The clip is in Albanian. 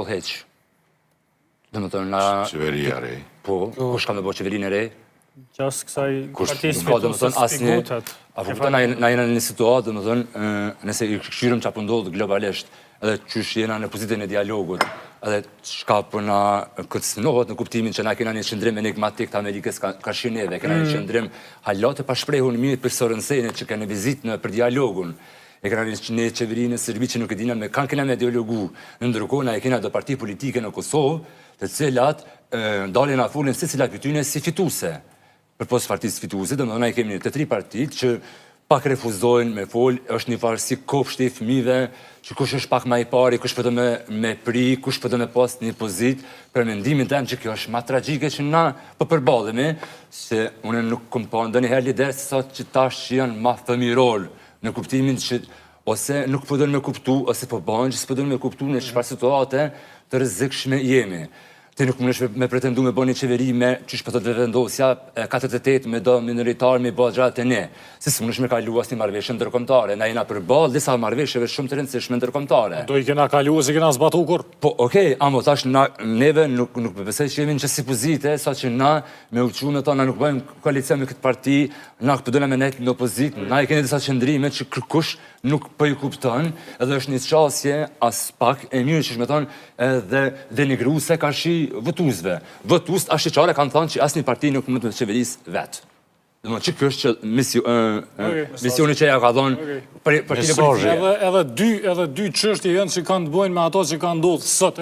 heq. Dhe më thënë, Qeveria re. Po, kush ka me bo qeverinë e re? Qas kësaj partijës Ka, dhe më fituesës thënë, asnjë... Pigutat. A po këta na jena në një situatë, dhe më thënë, nëse i këshyrëm që apo ndodhë globalisht, edhe qysh jena në pozitën e dialogut, edhe shka për na këtësnohet në kuptimin që na kena një qëndrim enigmatik të Amerikës ka shineve, kena një qëndrim halate pa shprehur në mirë për Sorensenit që kene vizit për dialogun, e kena një qeverinë në Serbi që nuk e dina me kanë kena me dialogu, në ndërkohë na e kena do parti politike në Kosovë, të cilat dalin a folin se cilat pëtyne si fituse, për pos partisë fituse, dhe më dhona i kemi një të 3 partit që pak refuzojnë me folë, është një farë si kopshti i fëmive, që kush është pak ma i pari, kush pëtë me pri, kush pëtë me pas një pozit, për mendimin tem që kjo është ma tragjike që na përballemi, se unë nuk kom pa ndë njëherë lider se sa që tash që janë ma fëmirol, në kuptimin që ose nuk pëdën me kuptu, ose po banë që s'pëdën me kuptu në çfarë situate të rrezikshme jemi. Ti nuk mundesh me pretendu me bo një qeveri me qysh për të vendosja 48 me do minoritar me bo gjatë e ne. Si s'mundesh me kalu asnjë marrëveshje ndërkombëtare. Na jena përballë disa marrëveshjeve shumë të rëndësishme ndërkombëtare. Do i kena kalu ose kena zbatu kur? Po, okej, amo tash neve nuk besoj që jemi në qësi pozite, sa që na me uqu me ta, na nuk bëjmë koalicion me këtë parti, na përdojnë me nejtë në opozit, na i keni disa qëndrime që kërkush nuk për i kupton, edhe është një qasje as pak e mirë që shme thonë edhe denigruse ka shi vëtuzve. Vëtuz ashtiqare kanë thonë që asë një parti nuk mund të qeveris vetë. Dhe më që kjo është misioni që ja ka thonë për tine politike. Edhe dy çështje janë që kanë të bojnë me ato që kanë ndodhë sot.